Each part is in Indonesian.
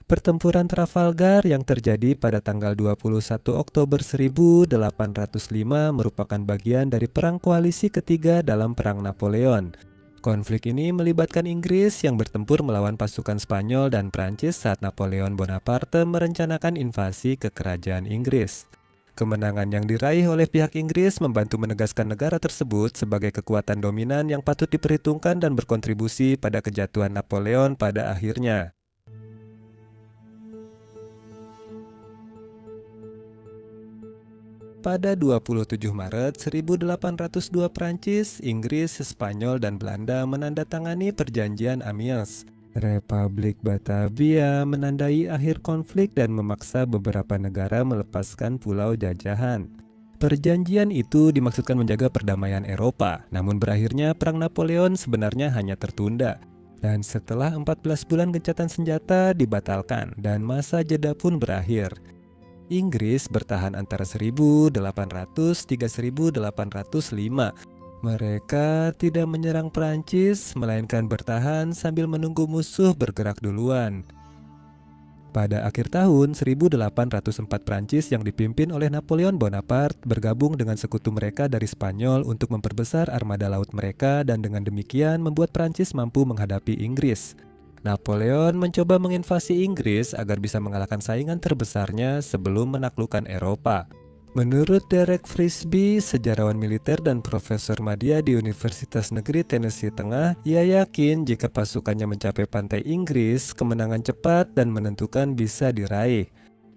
Pertempuran Trafalgar yang terjadi pada tanggal 21 Oktober 1805 merupakan bagian dari Perang Koalisi Ketiga dalam Perang Napoleon. Konflik ini melibatkan Inggris yang bertempur melawan pasukan Spanyol dan Prancis saat Napoleon Bonaparte merencanakan invasi ke kerajaan Inggris. Kemenangan yang diraih oleh pihak Inggris membantu menegaskan negara tersebut sebagai kekuatan dominan yang patut diperhitungkan dan berkontribusi pada kejatuhan Napoleon pada akhirnya. Pada 27 Maret 1802 Prancis, Inggris, Spanyol, dan Belanda menandatangani perjanjian Amiens. Republik Batavia menandai akhir konflik dan memaksa beberapa negara melepaskan pulau jajahan. Perjanjian itu dimaksudkan menjaga perdamaian Eropa, namun berakhirnya Perang Napoleon sebenarnya hanya tertunda. Dan setelah 14 bulan gencatan senjata dibatalkan dan masa jeda pun berakhir. Inggris bertahan antara 1800 hingga 1805. Mereka tidak menyerang Prancis, melainkan bertahan sambil menunggu musuh bergerak duluan. Pada akhir tahun 1804 Prancis yang dipimpin oleh Napoleon Bonaparte bergabung dengan sekutu mereka dari Spanyol untuk memperbesar armada laut mereka dan dengan demikian membuat Prancis mampu menghadapi Inggris. Napoleon mencoba menginvasi Inggris agar bisa mengalahkan saingan terbesarnya sebelum menaklukkan Eropa. Menurut Derek Frisby, sejarawan militer dan profesor media di Universitas Negeri Tennessee Tengah, ia yakin jika pasukannya mencapai pantai Inggris, kemenangan cepat dan menentukan bisa diraih.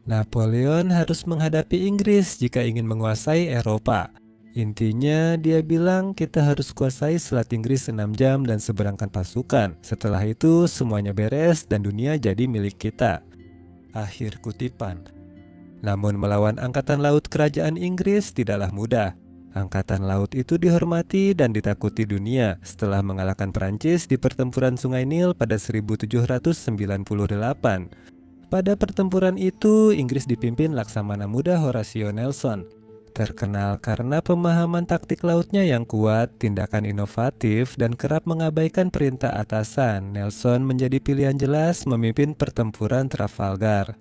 Napoleon harus menghadapi Inggris jika ingin menguasai Eropa. Intinya dia bilang kita harus kuasai Selat Inggris 6 jam dan seberangkan pasukan. Setelah itu semuanya beres dan dunia jadi milik kita. Akhir kutipan. Namun melawan Angkatan Laut Kerajaan Inggris tidaklah mudah. Angkatan Laut itu dihormati dan ditakuti dunia setelah mengalahkan Prancis di pertempuran Sungai Nil pada 1798. Pada pertempuran itu Inggris dipimpin Laksamana Muda Horatio Nelson. Terkenal karena pemahaman taktik lautnya yang kuat, tindakan inovatif, dan kerap mengabaikan perintah atasan, Nelson menjadi pilihan jelas memimpin pertempuran Trafalgar.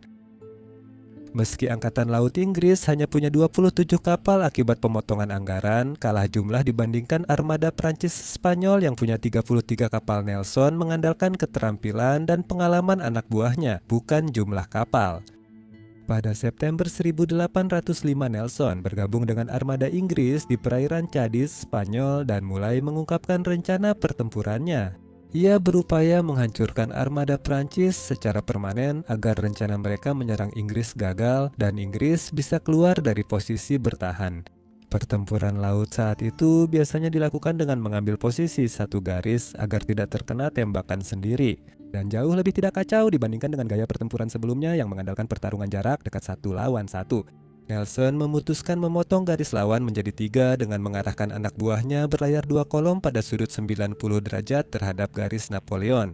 Meski Angkatan Laut Inggris hanya punya 27 kapal akibat pemotongan anggaran, kalah jumlah dibandingkan armada Prancis Spanyol yang punya 33 kapal. Nelson mengandalkan keterampilan dan pengalaman anak buahnya, bukan jumlah kapal. Pada September 1805 Nelson bergabung dengan armada Inggris di perairan Cadiz, Spanyol dan mulai mengungkapkan rencana pertempurannya. Ia berupaya menghancurkan armada Prancis secara permanen agar rencana mereka menyerang Inggris gagal dan Inggris bisa keluar dari posisi bertahan. Pertempuran laut saat itu biasanya dilakukan dengan mengambil posisi satu garis agar tidak terkena tembakan sendiri. Dan jauh lebih tidak kacau dibandingkan dengan gaya pertempuran sebelumnya yang mengandalkan pertarungan jarak dekat satu lawan satu. Nelson memutuskan memotong garis lawan menjadi 3 dengan mengarahkan anak buahnya berlayar 2 kolom pada sudut 90 derajat terhadap garis Napoleon.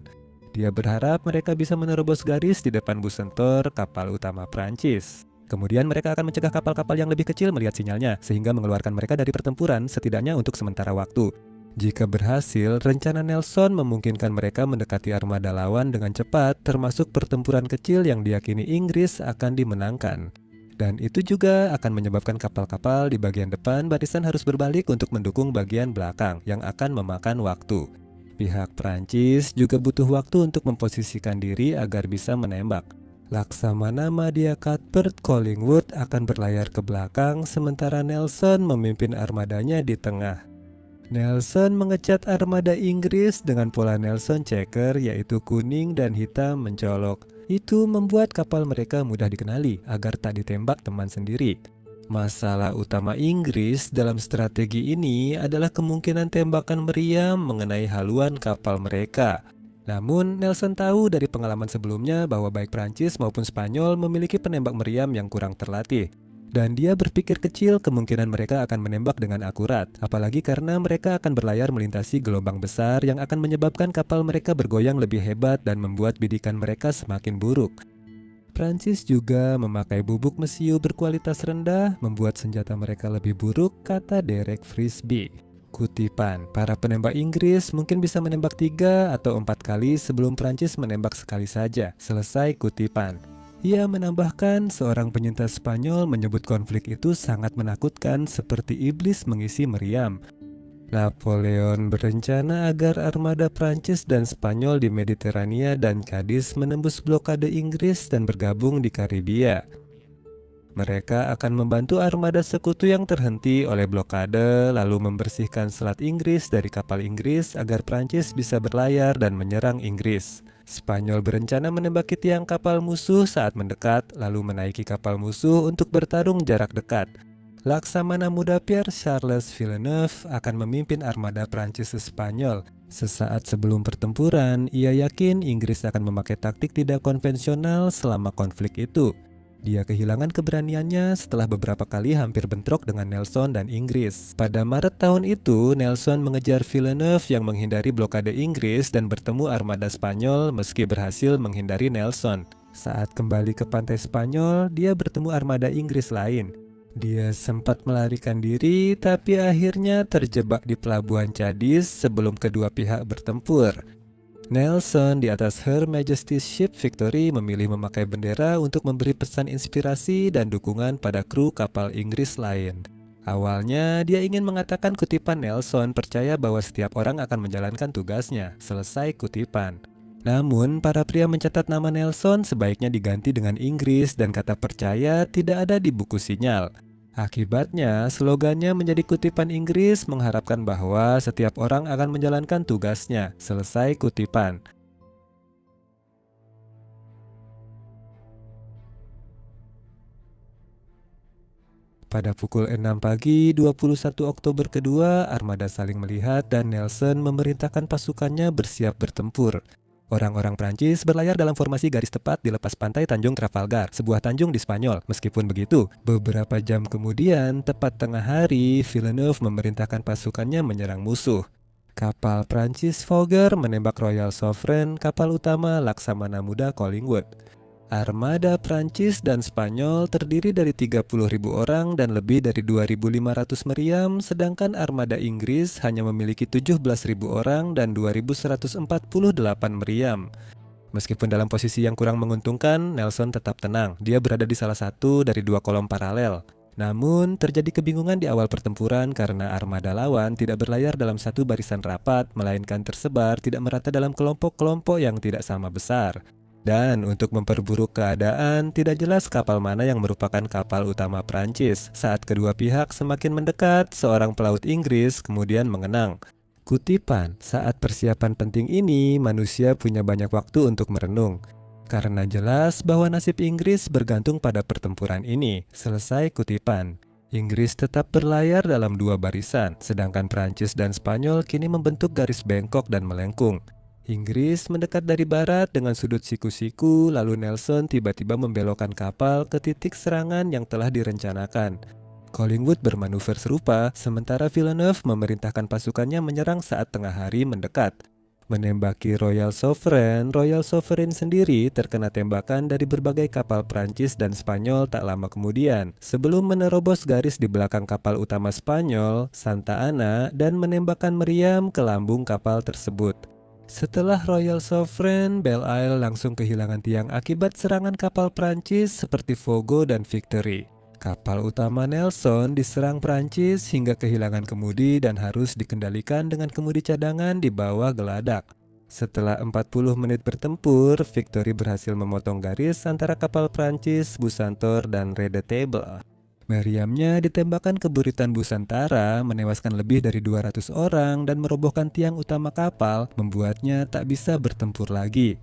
Dia berharap mereka bisa menerobos garis di depan Bucentaure, kapal utama Prancis. Kemudian mereka akan mencegah kapal-kapal yang lebih kecil melihat sinyalnya, sehingga mengeluarkan mereka dari pertempuran setidaknya untuk sementara waktu. Jika berhasil, rencana Nelson memungkinkan mereka mendekati armada lawan dengan cepat, termasuk pertempuran kecil yang diyakini Inggris akan dimenangkan. Dan itu juga akan menyebabkan kapal-kapal di bagian depan barisan harus berbalik untuk mendukung bagian belakang, yang akan memakan waktu. Pihak Prancis juga butuh waktu untuk memposisikan diri agar bisa menembak. Laksamana Madya Cuthbert Collingwood akan berlayar ke belakang, sementara Nelson memimpin armadanya di tengah. Nelson mengecat armada Inggris dengan pola Nelson Checker, yaitu kuning dan hitam mencolok. Itu membuat kapal mereka mudah dikenali agar tak ditembak teman sendiri. Masalah utama Inggris dalam strategi ini adalah kemungkinan tembakan meriam mengenai haluan kapal mereka. Namun Nelson tahu dari pengalaman sebelumnya bahwa baik Prancis maupun Spanyol memiliki penembak meriam yang kurang terlatih. Dan dia berpikir kecil kemungkinan mereka akan menembak dengan akurat, apalagi karena mereka akan berlayar melintasi gelombang besar yang akan menyebabkan kapal mereka bergoyang lebih hebat dan membuat bidikan mereka semakin buruk. Prancis juga memakai bubuk mesiu berkualitas rendah, membuat senjata mereka lebih buruk, kata Derek Frisby. Kutipan, para penembak Inggris mungkin bisa menembak 3 atau 4 kali sebelum Prancis menembak sekali saja. Selesai kutipan. Ia menambahkan seorang penyintas Spanyol menyebut konflik itu sangat menakutkan seperti iblis mengisi meriam. Napoleon berencana agar armada Prancis dan Spanyol di Mediterania dan Cadiz menembus blokade Inggris dan bergabung di Karibia. Mereka akan membantu armada sekutu yang terhenti oleh blokade, lalu membersihkan Selat Inggris dari kapal Inggris agar Prancis bisa berlayar dan menyerang Inggris. Spanyol berencana menembaki tiang kapal musuh saat mendekat, lalu menaiki kapal musuh untuk bertarung jarak dekat. Laksamana muda Pierre Charles Villeneuve akan memimpin armada Prancis ke Spanyol. Sesaat sebelum pertempuran, ia yakin Inggris akan memakai taktik tidak konvensional selama konflik itu. Dia kehilangan keberaniannya setelah beberapa kali hampir bentrok dengan Nelson dan Inggris. Pada Maret tahun itu, Nelson mengejar Villeneuve yang menghindari blokade Inggris dan bertemu armada Spanyol meski berhasil menghindari Nelson. Saat kembali ke pantai Spanyol, dia bertemu armada Inggris lain. Dia sempat melarikan diri, tapi akhirnya terjebak di pelabuhan Cadiz sebelum kedua pihak bertempur. Nelson di atas Her Majesty's Ship Victory memilih memakai bendera untuk memberi pesan inspirasi dan dukungan pada kru kapal Inggris lain. Awalnya dia ingin mengatakan kutipan Nelson percaya bahwa setiap orang akan menjalankan tugasnya. Selesai kutipan. Namun para pria mencatat nama Nelson sebaiknya diganti dengan Inggris dan kata percaya tidak ada di buku sinyal. Akibatnya, slogannya menjadi kutipan Inggris mengharapkan bahwa setiap orang akan menjalankan tugasnya. Selesai kutipan. Pada pukul 6 pagi 21 Oktober kedua, armada saling melihat dan Nelson memerintahkan pasukannya bersiap bertempur. Orang-orang Prancis berlayar dalam formasi garis tepat di lepas pantai Tanjung Trafalgar, sebuah tanjung di Spanyol. Meskipun begitu, beberapa jam kemudian, tepat tengah hari, Villeneuve memerintahkan pasukannya menyerang musuh. Kapal Prancis Fouguer menembak Royal Sovereign, kapal utama Laksamana Muda Collingwood. Armada Prancis dan Spanyol terdiri dari 30.000 orang dan lebih dari 2.500 meriam, sedangkan armada Inggris hanya memiliki 17.000 orang dan 2.148 meriam. Meskipun dalam posisi yang kurang menguntungkan, Nelson tetap tenang. Dia berada di salah satu dari dua kolom paralel. Namun, terjadi kebingungan di awal pertempuran karena armada lawan tidak berlayar dalam satu barisan rapat, melainkan tersebar tidak merata dalam kelompok-kelompok yang tidak sama besar. Dan untuk memperburuk keadaan, tidak jelas kapal mana yang merupakan kapal utama Prancis. Saat kedua pihak semakin mendekat, seorang pelaut Inggris kemudian mengenang. Kutipan, saat persiapan penting ini, manusia punya banyak waktu untuk merenung. Karena jelas bahwa nasib Inggris bergantung pada pertempuran ini. Selesai kutipan. Inggris tetap berlayar dalam dua barisan, sedangkan Prancis dan Spanyol kini membentuk garis bengkok dan melengkung. Inggris mendekat dari barat dengan sudut siku-siku, lalu Nelson tiba-tiba membelokkan kapal ke titik serangan yang telah direncanakan. Collingwood bermanuver serupa, sementara Villeneuve memerintahkan pasukannya menyerang saat tengah hari mendekat. Menembaki Royal Sovereign sendiri terkena tembakan dari berbagai kapal Prancis dan Spanyol tak lama kemudian, sebelum menerobos garis di belakang kapal utama Spanyol, Santa Ana, dan menembakkan meriam ke lambung kapal tersebut. Setelah Royal Sovereign, Belle Isle langsung kehilangan tiang akibat serangan kapal Prancis seperti Fogo dan Victory. Kapal utama Nelson diserang Prancis hingga kehilangan kemudi dan harus dikendalikan dengan kemudi cadangan di bawah geladak. Setelah 40 menit bertempur, Victory berhasil memotong garis antara kapal Prancis, Bucentaure, dan Redoutable. Meriamnya ditembakkan ke buritan Busantara, menewaskan lebih dari 200 orang dan merobohkan tiang utama kapal, membuatnya tak bisa bertempur lagi.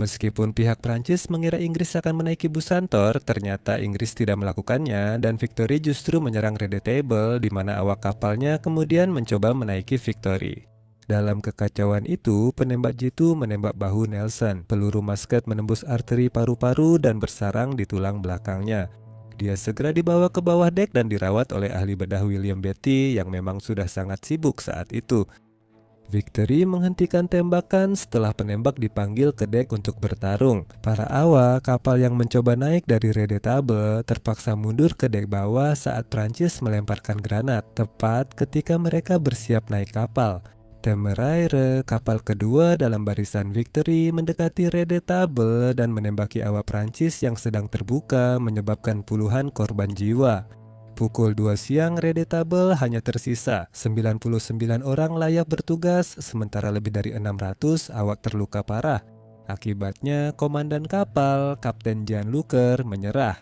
Meskipun pihak Prancis mengira Inggris akan menaiki Bucentaure, ternyata Inggris tidak melakukannya dan Victory justru menyerang Redoutable, di mana awak kapalnya kemudian mencoba menaiki Victory. Dalam kekacauan itu, penembak jitu menembak bahu Nelson. Peluru musket menembus arteri paru-paru dan bersarang di tulang belakangnya. Dia segera dibawa ke bawah dek dan dirawat oleh ahli bedah William Beatty yang memang sudah sangat sibuk saat itu. Victory menghentikan tembakan setelah penembak dipanggil ke dek untuk bertarung. Para awak kapal yang mencoba naik dari Redoutable terpaksa mundur ke dek bawah saat Prancis melemparkan granat, tepat ketika mereka bersiap naik kapal. Temeraire, kapal kedua dalam barisan Victory, mendekati Redoutable dan menembaki awak Prancis yang sedang terbuka, menyebabkan puluhan korban jiwa. Pukul 2 siang, Redoutable hanya tersisa 99 orang layak bertugas, sementara lebih dari 600 awak terluka parah. Akibatnya, komandan kapal, Kapten Jan Luker, menyerah.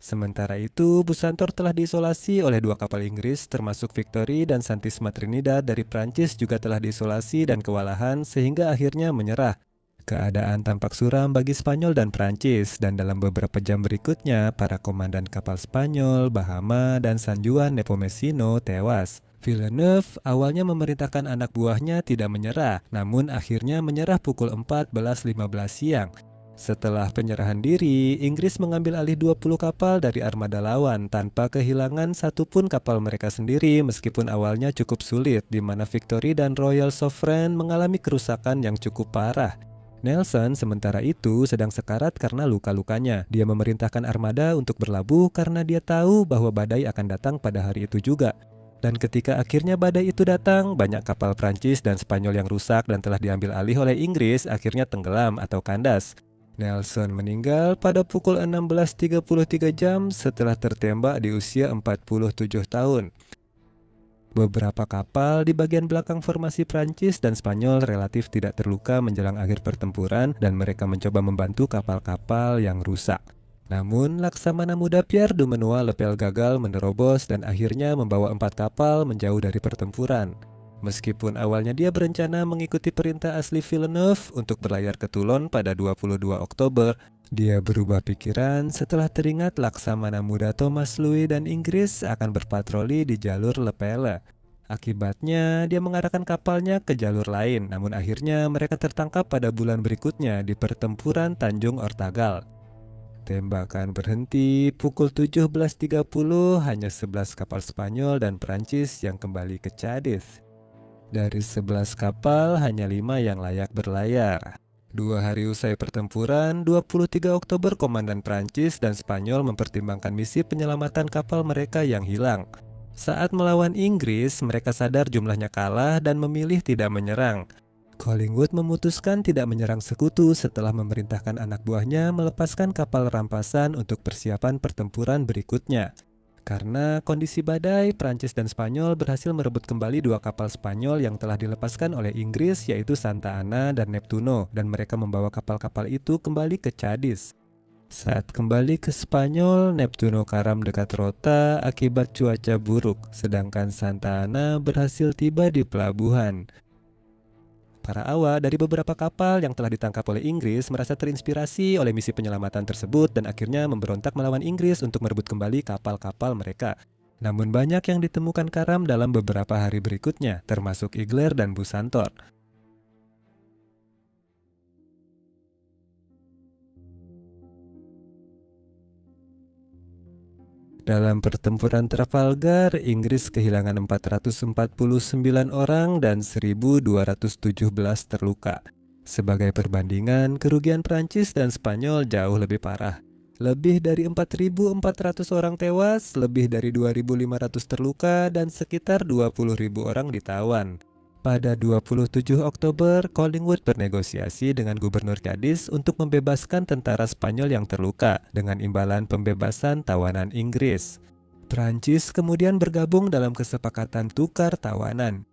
Sementara itu, Busantor telah diisolasi oleh dua kapal Inggris, termasuk Victory dan Santisima Trinidad dari Prancis juga telah diisolasi dan kewalahan sehingga akhirnya menyerah. Keadaan tampak suram bagi Spanyol dan Prancis, dan dalam beberapa jam berikutnya, para komandan kapal Spanyol, Bahama, dan San Juan Nepomuceno tewas. Villeneuve awalnya memerintahkan anak buahnya tidak menyerah, namun akhirnya menyerah pukul 14.15 siang. Setelah penyerahan diri, Inggris mengambil alih 20 kapal dari armada lawan tanpa kehilangan satupun kapal mereka sendiri, meskipun awalnya cukup sulit, di mana Victory dan Royal Sovereign mengalami kerusakan yang cukup parah. Nelson sementara itu sedang sekarat karena luka-lukanya. Dia memerintahkan armada untuk berlabuh karena dia tahu bahwa badai akan datang pada hari itu juga. Dan ketika akhirnya badai itu datang, banyak kapal Prancis dan Spanyol yang rusak dan telah diambil alih oleh Inggris akhirnya tenggelam atau kandas. Nelson meninggal pada pukul 16.33 jam setelah tertembak di usia 47 tahun. Beberapa kapal di bagian belakang formasi Prancis dan Spanyol relatif tidak terluka menjelang akhir pertempuran dan mereka mencoba membantu kapal-kapal yang rusak. Namun, Laksamana Muda Pierre Dumanoir Lepel gagal menerobos dan akhirnya membawa 4 kapal menjauh dari pertempuran. Meskipun awalnya dia berencana mengikuti perintah asli Villeneuve untuk berlayar ke Toulon pada 22 Oktober, dia berubah pikiran setelah teringat Laksamana Muda Thomas Louis dan Inggris akan berpatroli di jalur Lepelle. Akibatnya, dia mengarahkan kapalnya ke jalur lain, namun akhirnya mereka tertangkap pada bulan berikutnya di pertempuran Tanjung Ortagal. Tembakan berhenti pukul 17.30, hanya 11 kapal Spanyol dan Prancis yang kembali ke Cadiz. Dari 11 kapal, hanya 5 yang layak berlayar. 2 hari usai pertempuran, 23 Oktober, komandan Prancis dan Spanyol mempertimbangkan misi penyelamatan kapal mereka yang hilang. Saat melawan Inggris, mereka sadar jumlahnya kalah dan memilih tidak menyerang. Collingwood memutuskan tidak menyerang sekutu setelah memerintahkan anak buahnya melepaskan kapal rampasan untuk persiapan pertempuran berikutnya. Karena kondisi badai, Prancis dan Spanyol berhasil merebut kembali 2 kapal Spanyol yang telah dilepaskan oleh Inggris, yaitu Santa Ana dan Neptuno, dan mereka membawa kapal-kapal itu kembali ke Cadiz. Saat kembali ke Spanyol, Neptuno karam dekat Rota akibat cuaca buruk, sedangkan Santa Ana berhasil tiba di pelabuhan. Para awak dari beberapa kapal yang telah ditangkap oleh Inggris merasa terinspirasi oleh misi penyelamatan tersebut dan akhirnya memberontak melawan Inggris untuk merebut kembali kapal-kapal mereka. Namun banyak yang ditemukan karam dalam beberapa hari berikutnya, termasuk Igler dan Busantor. Dalam pertempuran Trafalgar, Inggris kehilangan 449 orang dan 1.217 terluka. Sebagai perbandingan, kerugian Prancis dan Spanyol jauh lebih parah. Lebih dari 4.400 orang tewas, lebih dari 2.500 terluka, dan sekitar 20.000 orang ditawan. Pada 27 Oktober, Collingwood bernegosiasi dengan Gubernur Cadiz untuk membebaskan tentara Spanyol yang terluka dengan imbalan pembebasan tawanan Inggris. Prancis kemudian bergabung dalam kesepakatan tukar tawanan.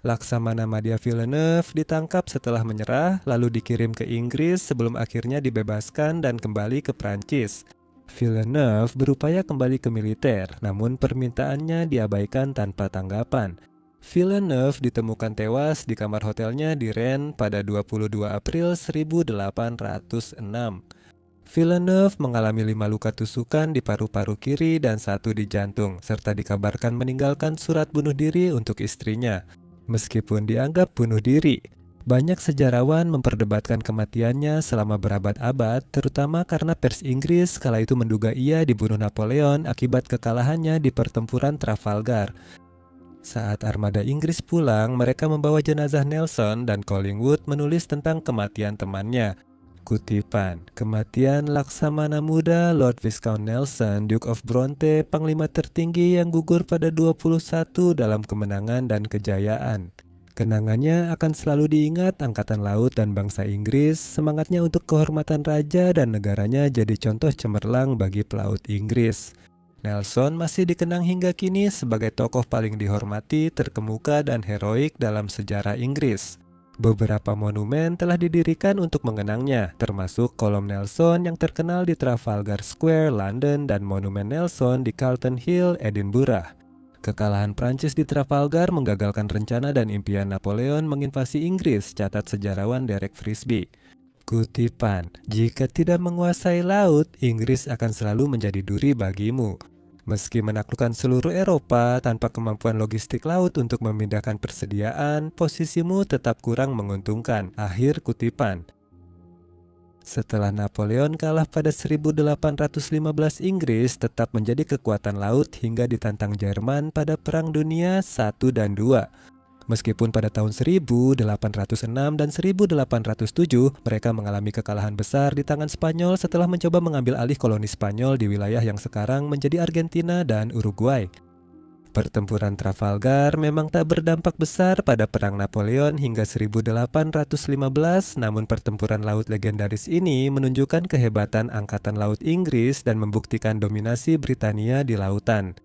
Laksamana Madia Villeneuve ditangkap setelah menyerah, lalu dikirim ke Inggris sebelum akhirnya dibebaskan dan kembali ke Prancis. Villeneuve berupaya kembali ke militer, namun permintaannya diabaikan tanpa tanggapan. Villeneuve ditemukan tewas di kamar hotelnya di Rennes pada 22 April 1806. Villeneuve mengalami 5 luka tusukan di paru-paru kiri dan 1 di jantung, serta dikabarkan meninggalkan surat bunuh diri untuk istrinya. Meskipun dianggap bunuh diri, banyak sejarawan memperdebatkan kematiannya selama berabad-abad, terutama karena pers Inggris kala itu menduga ia dibunuh Napoleon akibat kekalahannya di pertempuran Trafalgar. Saat armada Inggris pulang, mereka membawa jenazah Nelson dan Collingwood menulis tentang kematian temannya. Kutipan, kematian Laksamana Muda Lord Viscount Nelson, Duke of Bronte, panglima tertinggi yang gugur pada 21 dalam kemenangan dan kejayaan. Kenangannya akan selalu diingat Angkatan Laut dan bangsa Inggris, semangatnya untuk kehormatan raja dan negaranya jadi contoh cemerlang bagi pelaut Inggris. Nelson masih dikenang hingga kini sebagai tokoh paling dihormati, terkemuka, dan heroik dalam sejarah Inggris. Beberapa monumen telah didirikan untuk mengenangnya, termasuk Kolom Nelson yang terkenal di Trafalgar Square, London, dan Monumen Nelson di Carlton Hill, Edinburgh. Kekalahan Prancis di Trafalgar menggagalkan rencana dan impian Napoleon menginvasi Inggris, catat sejarawan Derek Frisby. Kutipan, jika tidak menguasai laut, Inggris akan selalu menjadi duri bagimu. Meski menaklukkan seluruh Eropa tanpa kemampuan logistik laut untuk memindahkan persediaan, posisimu tetap kurang menguntungkan. Akhir kutipan. Setelah Napoleon kalah pada 1815, Inggris tetap menjadi kekuatan laut hingga ditantang Jerman pada Perang Dunia I dan II. Meskipun pada tahun 1806 dan 1807 mereka mengalami kekalahan besar di tangan Spanyol setelah mencoba mengambil alih koloni Spanyol di wilayah yang sekarang menjadi Argentina dan Uruguay. Pertempuran Trafalgar memang tak berdampak besar pada Perang Napoleon hingga 1815, namun pertempuran laut legendaris ini menunjukkan kehebatan Angkatan Laut Inggris dan membuktikan dominasi Britania di lautan.